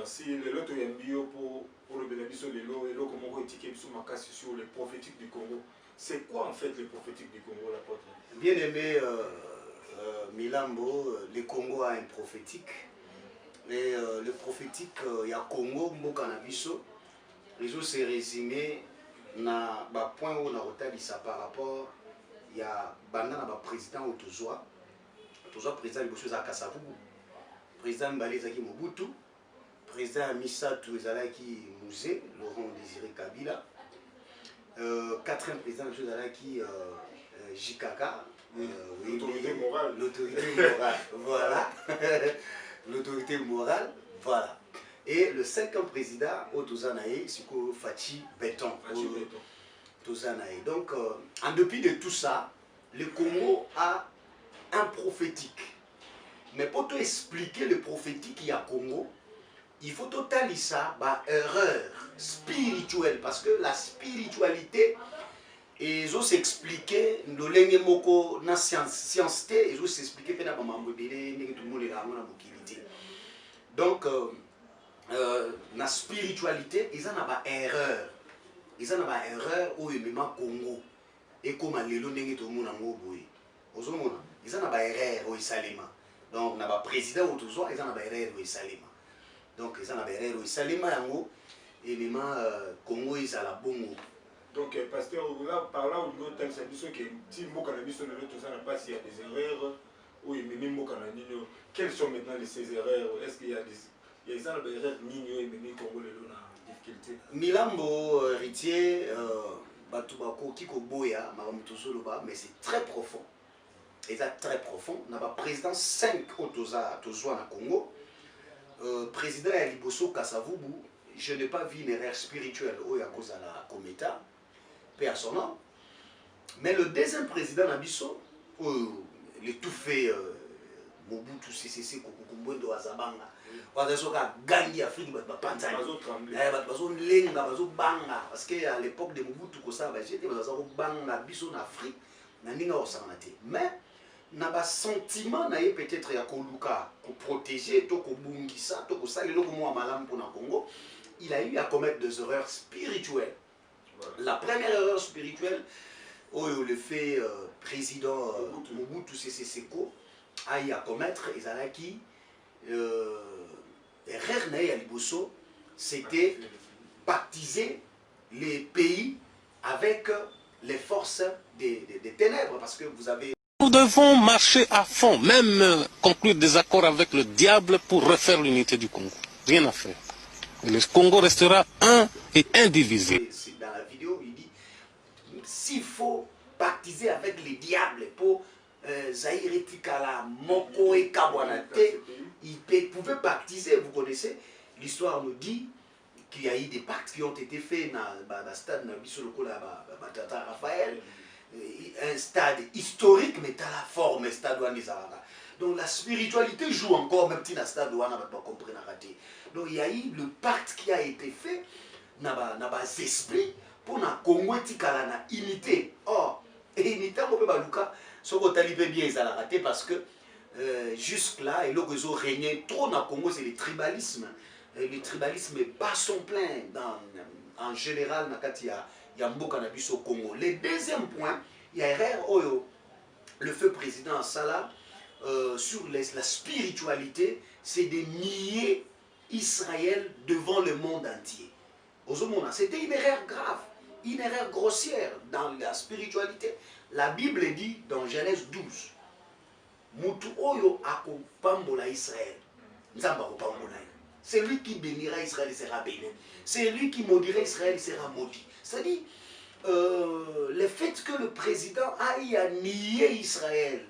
merci. Le lot est bio pour le bénéfice de l'eau et l'eau comment on étiquette sur ma casse sur les prophétiques du Congo. C'est quoi en fait les prophétiques du Congo, l'apôtre? Bien aimé Milambo, le Congo a un prophétique. Et le prophétique, il y a Congo, Mbokanabiso. Les autres, c'est résumé na point où on a retardé ça par rapport. Il y a Bandana président au Tozoa. Tozoa président de choses à Kassavubu. Président Mbalezaki Mobutu. Président Misatou Ezalaki Mouzé, Laurent Désiré Kabila. Quatrième président de choses Ezalaki Jikaka. L'autorité morale. L'autorité morale, voilà. L'autorité morale, voilà. Et le cinquième président, au Tozanae, c'est Fachi Béton. Tozanae. Donc, en dépit de tout ça, le Congo a un prophétique. Mais pour te expliquer le prophétique qu'il y a au Congo, il faut totalement ça, erreur spirituelle. Parce que la spiritualité, ils ont s'expliqué, dans la science, ils ont s'expliqué que tout le monde est là, donc, la spiritualité, ils ont une erreur. Ils ont une erreur au Congo. Et comme les gens qui ont ils ont une erreur au Salima. Donc, il y a un président au Tozo, ils ont une erreur au Salima. Donc, ils ont une erreur au Salima et même Congo, ils ont la bongo. Donc, pasteur, là, par là où nous avons dit que si nous avons dit que pas s'il y a des erreurs, ou quelles sont maintenant ces erreurs? Est-ce qu'il y a des erreurs et même Congo en difficulté? Milambo, héritier, mais c'est très profond. Et ça très profond. On a un président 5 au Tozoa au Congo. Président Liboso Kassavubu, je n'ai pas vu une erreur spirituelle au cause de la Cometa, paix à son nom. Mais le deuxième président Nabiso, il tout fait Mobutu CCC Kokukumbuendo Azabanga. Wazasoka gangi Afrique bapanzani. Lenga banga parce que à l'époque de Mobutu kosa j'étais bazako banga biso en Afrique na ninga osanate. Mais na ba sentiment na peut-être ya koluka ko protéger to ko bungisa to ko salelo ko mo malamu pour na Congo, il a eu à commettre des erreurs spirituelles. La première erreur spirituelle le fait président Mobutu Sese Seko a eu à commettre Ezalaki erreur na ya liboso, c'était baptiser les pays avec les forces des ténèbres parce que vous avez. Nous devons marcher à fond, même conclure des accords avec le diable pour refaire l'unité du Congo. Rien à faire. Et le Congo restera un et indivisible. Dans la vidéo, il dit s'il faut baptiser avec les diables pour Zahir Tikala, Moko et Kabwanate, il pouvait baptiser, vous connaissez, l'histoire nous dit qu'il y a eu des pactes qui ont été faits dans le stade de Raphaël, un stade historique, mais dans la forme, stade Wanizara. Donc la spiritualité joue encore, même si dans le stade Wana, on va comprendre. Donc il y a eu le pacte qui a été fait dans les esprits pour le Congo Tikala na unité. Or, unité, on peut pas ce qu'on a bien raté parce que jusque-là, et ils ont régné trop dans le Congo, c'est le tribalisme. Le tribalisme bat son plein en général il y a Mbokanabiso au Congo. Le deuxième point, il y a erreur le feu président Salah sur la spiritualité, c'est de nier Israël devant le monde entier. C'était une erreur grave, une erreur grossière dans la spiritualité. La Bible dit dans Genèse 12, Mutu oyo akopambola Israël. C'est lui qui bénira Israël, il sera béni. C'est lui qui maudira Israël, il sera maudit. C'est-à-dire, le fait que le président aille à nier Israël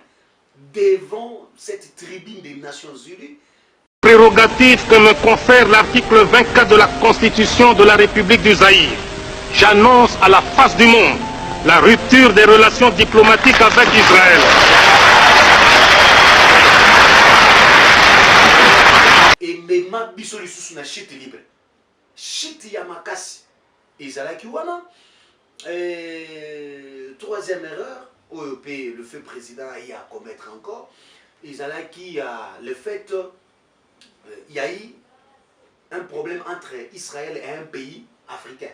devant cette tribune des Nations Unies. Prérogative que me confère l'article 24 de la Constitution de la République du Zaïre. J'annonce à la face du monde la rupture des relations diplomatiques avec Israël. Et même bisoli sous na chute libre. Chute yamakasi. Ezalaki wana. Troisième erreur, le feu président a eu à commettre encore. Ezalaki a le fait, il y a eu un problème entre Israël et un pays africain.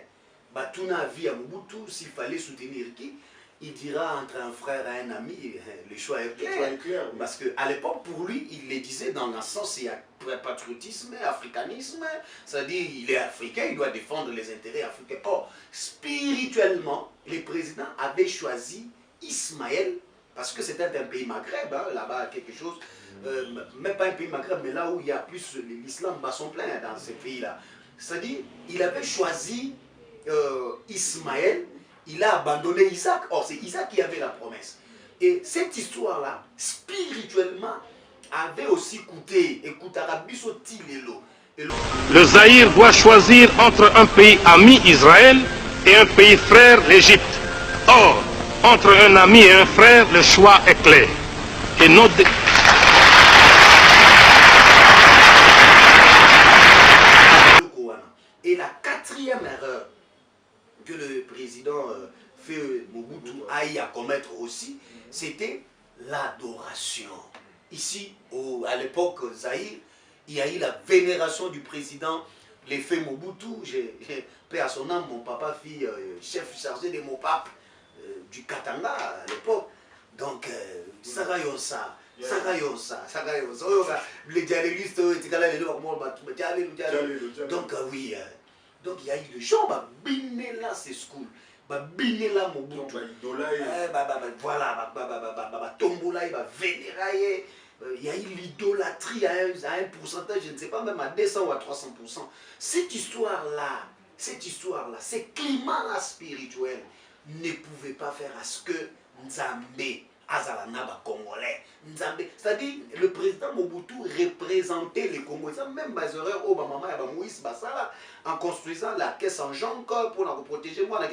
Batuna vie à Mobutu, s'il fallait soutenir qui, il dira entre un frère et un ami, le choix est clair. Oui. Parce qu'à l'époque, pour lui, il le disait dans un sens, il y a patriotisme, africanisme, c'est-à-dire il est africain, il doit défendre les intérêts africains. Or, spirituellement, les présidents avaient choisi Ismaël, parce que c'était un pays Maghreb, hein, là-bas, quelque chose, même pas un pays Maghreb, mais là où il y a plus l'islam bat son plein dans ces pays-là. C'est-à-dire, il avait choisi Ismaël, il a abandonné Isaac. Or, c'est Isaac qui avait la promesse. Et cette histoire-là, spirituellement, avait aussi coûté, écoute, Arabiso Tilelo. Le Zaïre doit choisir entre un pays ami Israël et un pays frère l'Égypte. Or, entre un ami et un frère, le choix est clair. Et notre... Et la quatrième erreur que le président Mobutu aille à commettre aussi, c'était l'adoration. Ici, à l'époque Zaïre, il y a eu la vénération du président, l'effet Mobutu. J'ai paix à son âme, mon papa fit chef chargé des Mopap du Katanga à l'époque. Donc, Sarayonsa. Les dialégistes, donc oui, donc il y a eu des gens, Binela c'est school, Binela Mobutu, voilà, Tombola, Vénéraye, il y a eu l'idolâtrie à un pourcentage, je ne sais pas, même à 200 ou à 300%. Cette histoire-là, ces climats-là spirituels ne pouvaient pas faire à ce que Nzambe Azalanaba Congolais. C'est-à-dire, le président Mobutu représentait les Congolais. Même Bazereur, Obama et Moïse Bassala, en construisant la caisse en jonc pour protéger moi, la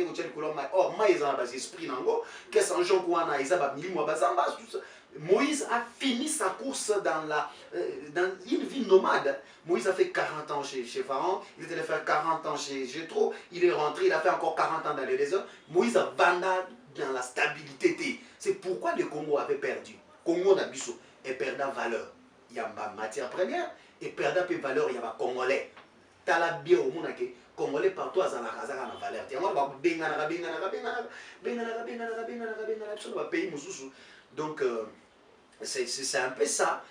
or, moi, ils ont des esprits nango, caisse en jonc, Moïse a fini sa course dans une vie nomade. Moïse a fait 40 ans chez Pharaon, il était allé faire 40 ans chez Jétro, il est rentré, il a fait encore 40 ans dans les déserts. Moïse a vandé dans la stabilité. C'est pourquoi le Congo avait perdu. Congo d'Abisso est perdant valeur. Il y a ma matière première et perdant peu valeur, il y a Congolais. Tala bien au monde que Congolais partout à la valeur. Donc c'est un peu ça.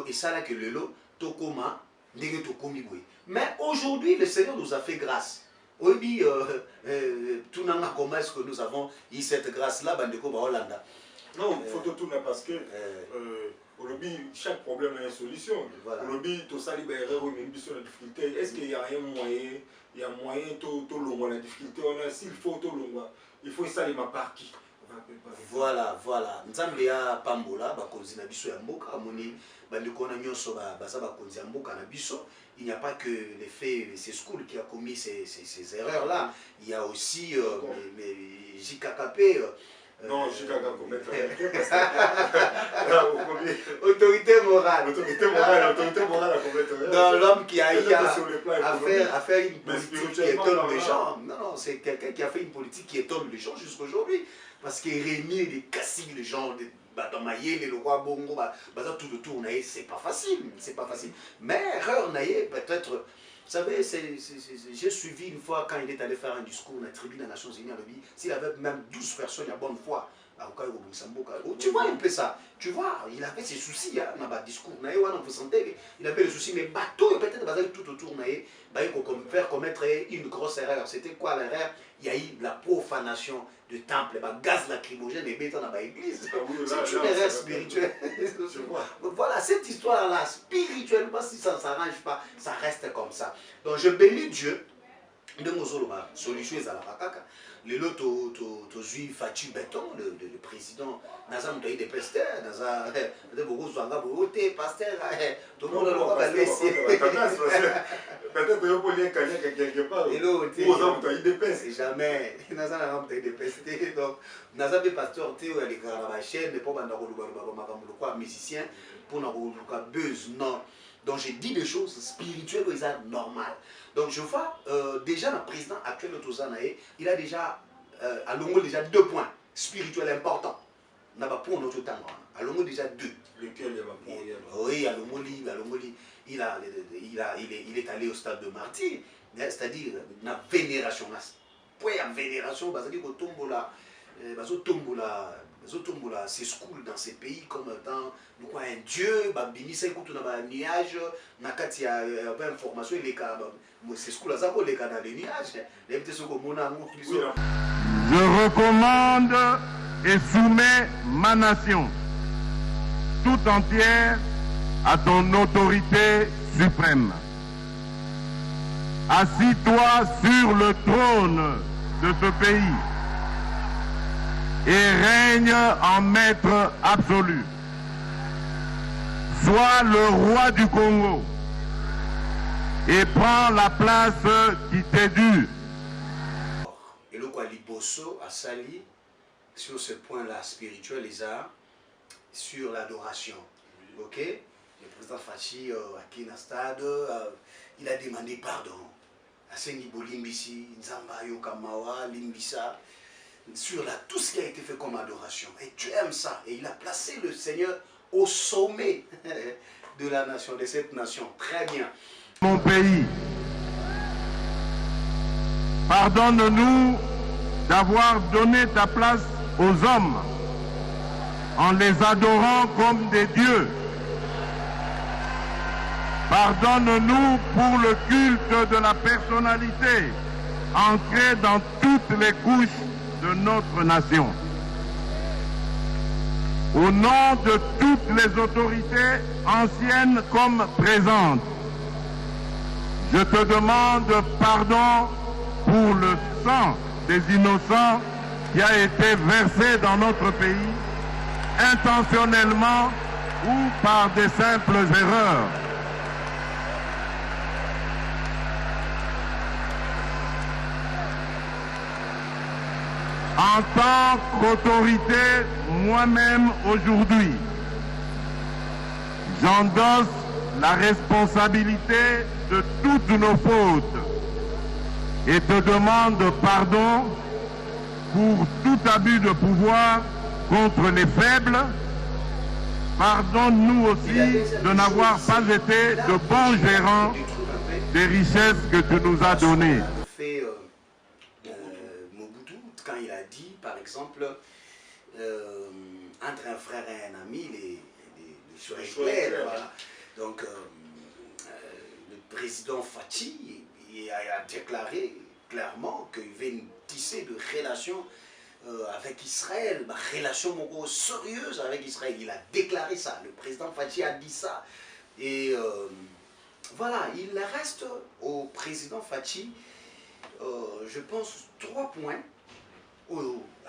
Et ça là que le lot tokoma ndenge tokomi boy. Mais aujourd'hui le Seigneur nous a fait grâce. Oui, tout n'a pas comment est-ce que nous avons eu cette grâce-là, Bandeko Hollanda. Non, il faut tout parce que chaque problème a une solution. Aujourd'hui, tout ça, il y a une difficulté. Est-ce qu'il y a un moyen, il y a moyen de la difficulté? S'il faut tout le il faut ça les par qui? Voilà. Nzambia Pambola, bakonzi na biso ya mboka, amoni bandeko na nyonso baza bakonzi ya mboka na biso. Il n'y a pas que l'effet, c'est School qui a commis ces erreurs-là. Il y a aussi JKKP. Non, JKKP commet autorité morale. Autorité morale a commis. Non, l'homme qui a eu à faire une politique qui étonne les gens. Non, c'est quelqu'un qui a fait une politique qui étonne les gens jusqu'aujourd'hui. Parce qu'il réunit des caciques, les gens, dans Maïe, les rois Bongo, tout autour, c'est pas facile. Mais erreur, peut-être, vous savez, j'ai suivi une fois quand il est allé faire un discours dans la tribune des Nations Unies, s'il avait même 12 personnes à bonne foi, tu vois un peu ça, tu vois, il avait ses soucis dans le discours, vous sentez, il avait des soucis, mais bateau, peut-être tout autour, faire commettre une grosse erreur. C'était quoi l'erreur? Il y a eu la profanation du temple, gaz lacrymogène et béton dans l'église. C'est une erreur spirituelle. Voilà, cette histoire-là, spirituellement, si ça ne s'arrange pas, ça reste comme ça. Donc je bénis Dieu. De Mozoloba, solution est à la Rakaka. Le lot to juif Fatou Béton, le président, Nazam Taï de Pester, Nazam de Bogo Zwanga Bogote, Pasteur, tout le monde a laissé. Peut-être que vous pouvez quelque part. Et l'autre, Nazam Taï de Pester. Jamais. Nazam Taï de Pester. Donc, Nazam de Pasteur, Théo, elle est dans la chaîne, pour un musicien, pour un buzz, non. Donc j'ai dit des choses spirituelles ou normales. Donc je vois déjà le président actuel de Tozanae, il a déjà à Longo déjà 2 points spirituels importants. n'a pas pour notre temps. Alors déjà 2. Lequel il y a pour oui, Alomoli, il est allé au stade de martyr, c'est-à-dire la vénération, la vénération, c'est-à-dire que Tombola, c'est school dans ces pays comme dans un dieu, Bimisa écoute dans un nuage, Nakati a pas information, c'est school dans les nuages. Je recommande et soumets ma nation tout entière à ton autorité suprême. Assis-toi sur le trône de ce pays et règne en maître absolu. Sois le roi du Congo et prends la place qui t'est due. Et le quoi Liboso a sali sur ce point-là spirituel, les arts, sur l'adoration. Ok? Le président Fachi, à Kina Stade, il a demandé pardon. À Sengibo Limbisi, Nzamba Yokamawa, Limbisa, sur tout ce qui a été fait comme adoration. Et tu aimes ça. Et il a placé le Seigneur au sommet de la nation, de cette nation. Très bien. Mon pays, pardonne-nous d'avoir donné ta place aux hommes en les adorant comme des dieux. Pardonne-nous pour le culte de la personnalité ancré dans toutes les couches de notre nation. Au nom de toutes les autorités anciennes comme présentes, je te demande pardon pour le sang des innocents qui a été versé dans notre pays, intentionnellement ou par des simples erreurs. En tant qu'autorité, moi-même aujourd'hui, j'endosse la responsabilité de toutes nos fautes et te demande pardon pour tout abus de pouvoir contre les faibles. Pardonne-nous aussi de n'avoir pas été de bons gérants des richesses que tu nous as données. Quand il a dit, par exemple, entre un frère et un ami, les choses sont claires. Voilà. Donc, le président Fachi a déclaré clairement qu'il veut tisser de relations avec Israël, une relation sérieuse avec Israël. Il a déclaré ça. Le président Fachi a dit ça. Et voilà, il reste au président Fachi, je pense, 3 points.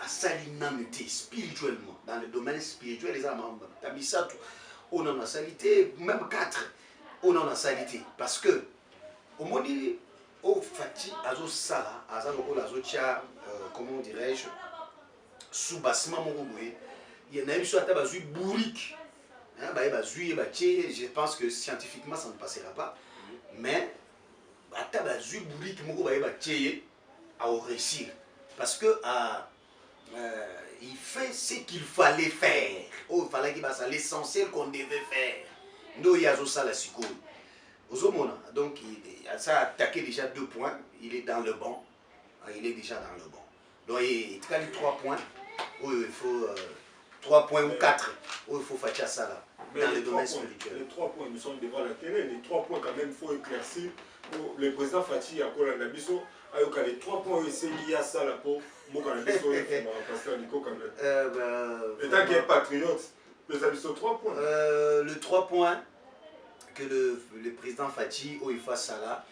À salinité spirituellement, dans le domaine spirituel, les amants, on en a salité, même 4, on en a salité. Parce que, au moment où Fati, Azo Sala, Azo Tia, comment dirais-je, sous bassement, il y en a eu sur la table bourrique. Je pense que scientifiquement ça ne passera pas. Mais, à table bourrique, à réussir. Parce que il fait ce qu'il fallait faire. Il fallait qu'il fasse l'essentiel qu'on devait faire. Nous, il y a ça la psycho. Donc, il a attaqué déjà 2 points. Il est dans le banc. Il est déjà dans le banc. Donc, il a 3 points. Il faut 3 points ou 4. Il faut faire ça là. Dans le domaine spirituel. Les 3 points, nous sommes devant la télé. Les 3 points, quand même, il faut éclaircir. Pour le président Fachi, à Nabiso, les 3 points, il y a ça là pour moi, quand pasteur Nico, quand même. Et tant qu'il est patriote, les amis sont 3 points. Le 3 points que le président Fachi, il fasse ça là,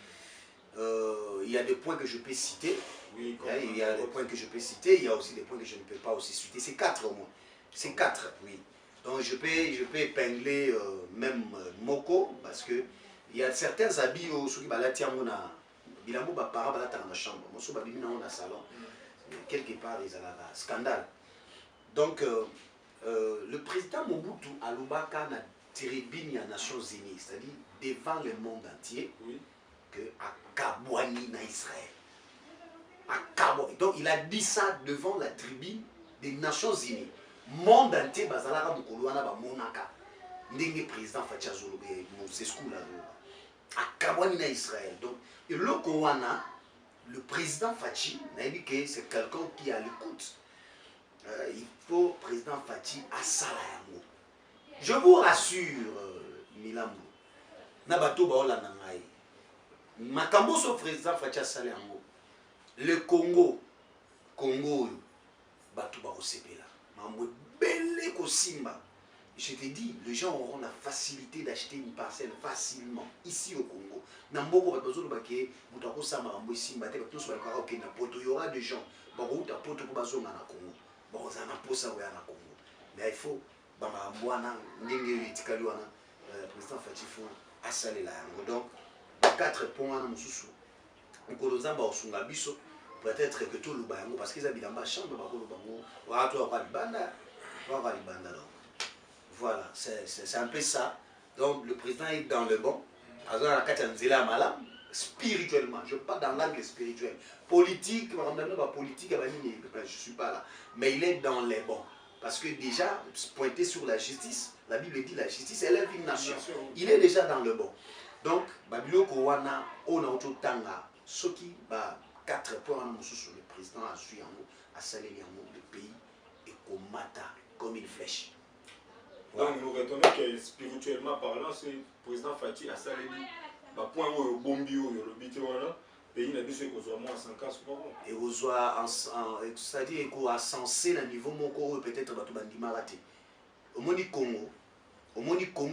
il y a des points que je peux citer. Oui, il y a des points que je peux citer, il y a aussi des points que je ne peux pas aussi citer. C'est 4 au moins. C'est 4, oui. Donc je peux épingler même Moko, parce que il y a certains habits où ceux qui ont bilambo bapara balata dans la chambre, moso babimi na salon, quelque part ils ont un scandale. Donc le président Mobutu alobaka na tribune des Nations Unies, c'est-à-dire devant le monde entier, oui, que Akabwani na Israël. Akabwani. Donc il a dit ça devant la tribune des Nations Unies. monde entier bazalaka mokolo wana bamonaka ndenge président Fachi azolobe Mosescu la akabwani na Israël. Donc eloko wana le président Fachi nayebi que c'est quelqu'un qui est à l'écoute. Il faut président Fachi asala yango. Je vous rassure Milambo na bato baola na ngai makambo so président Fachi asala yango. Le Congo bato bakosepela mambo belle kosimba. Je te dis, les gens auront la facilité d'acheter une parcelle facilement ici au Congo. Il y aura des gens mais il faut donc 4 points peut-être que tout le bango parce qu'ils habitent dans la chambre voilà, c'est un peu ça. Donc le président est dans le bon. Spirituellement, je parle dans l'angle spirituel. Politique, politique, je ne suis pas là. Mais il est dans les bons. Parce que déjà, pointer sur la justice, la Bible dit la justice élève une nation. Il est déjà dans le bon. Donc, Babylon Kowana, on a autour tanga, ce qui va 4 points sur le président a su à saler le pays et qu'on mata comme une flèche. Donc nous retenons que spirituellement parlant, ce président Fachi a salé le point où le bombi ou le bité le pays n'a dit que soit moins 5 ans et vous c'est-à-dire qu'on a censé le niveau mon peut-être bato bandima raté. Au monde Congo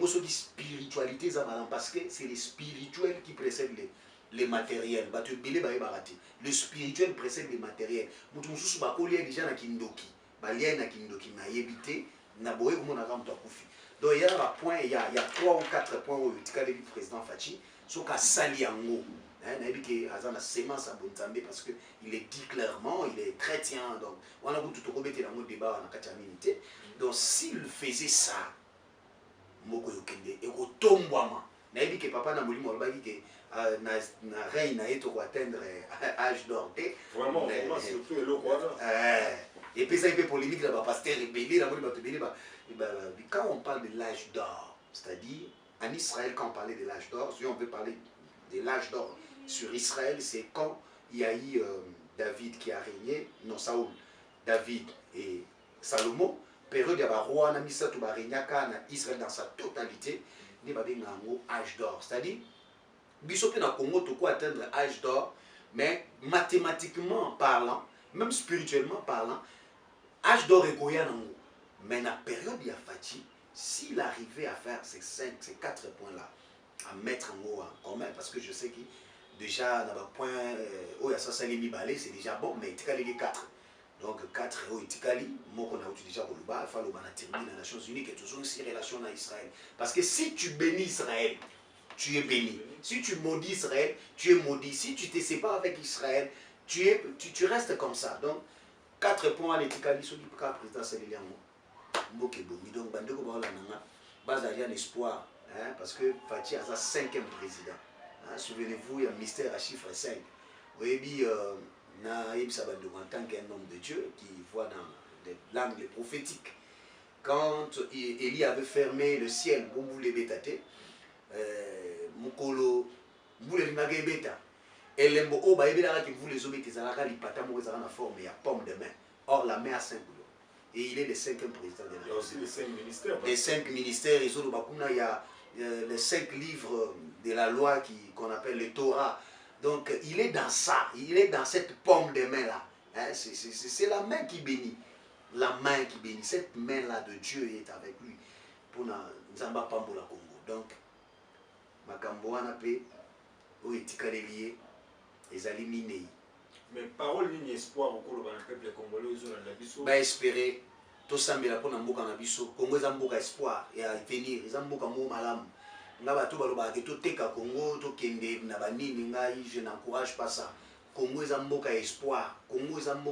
ce qui spiritualité ça parce que c'est les spirituels qui précèdent les matériels. Bato belé ba raté. Le spirituel précède les matériels. Mutu mususu ba kolia déjà na kindoki. Ba lia na kindoki na yebité. Donc il y a un point, il y a 3 ou 4 points où le président Fachi sont qu'à Saliango. Parce qu'il est dit clairement, il est chrétien. Donc on a tout remettre dans le débat donc s'il faisait ça, moko yokende et retomboama. Nayebi que papa na molimo olobaki que na reine na eto ko atteindre âge d'or. Vraiment surtout le quoi. Et puis ça, il fait polémique là-bas, pasteur rebelle, quand on parle de l'âge d'or, c'est-à-dire en Israël, quand on parlait de l'âge d'or, si on veut parler de l'âge d'or sur Israël, c'est quand il y a eu David qui a régné, non Saoul, David et Salomon, période de roi, Israël dans sa totalité, il y a un âge d'or, c'est-à-dire, Bishop na Congo, tu peux atteindre l'âge d'or, mais mathématiquement parlant, même spirituellement parlant, âge d'or est goyanango. Mais dans la période de Fachi, s'il arrivait à faire ces 4 points-là, à mettre en commun, parce que je sais que déjà, dans le point, où il y a ça, c'est déjà bon, mais il y a les 4. Donc 4 euros, il y a déjà au Luba, il faut terminer les Nations Unies, et toujours aussi relation à Israël. Parce que si tu bénis Israël, tu es béni. Si tu maudis Israël, tu es maudit. Si tu te sépares avec Israël, tu restes comme ça. Donc, 4 points à l'étikali sur le président Sélélian. Donc, Bandeko Baolananga, base d'un espoir. Parce que Fachi a sa 5e président. Souvenez-vous, il y a un mystère à chiffre 5. Vous voyez, Naïm Sabandou, en tant qu'un homme de Dieu qui voit dans l'angle prophétique, quand Élie avait fermé le ciel, Boumboulé Bétate, Mukolo, Boulé Limagé Beta, et les mots, qui vous les obéissez, ils ont la forme, il y a pomme de main. Or, la main a 5 boulots. Et il est le 5e président de la République. Il y a aussi les 5 ministères. Les 5 ministères, il y a les 5 livres de la loi qu'on appelle le Torah. Donc, il est dans ça, il est dans cette pomme de main-là. C'est la main qui bénit. La main qui bénit. Cette main-là de Dieu est avec lui. Pour Nzamba Pambola Congo. Donc, Makambo Anape, où est Tikalelié, les Aliminei. Mais parole ligne espoir au cours du peuple congolais, ils ont la biso. Bah, espérer, tout ça, mais la pour Namboka Nabiso, Congo, ils ont espoir et à venir, ils ont beaucoup malam. Je n'encourage pas ça. Congo est un espoir. Congo est un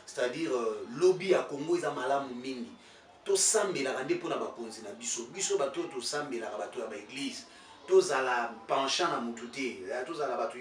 c'est-à-dire lobby à Congo est un malam mingi. Tout ça mais la rende pour la bakonzi na biso. Biso bato tout ça mais la bato à l'église. Tous à la penchant à mututé. Tous à la bato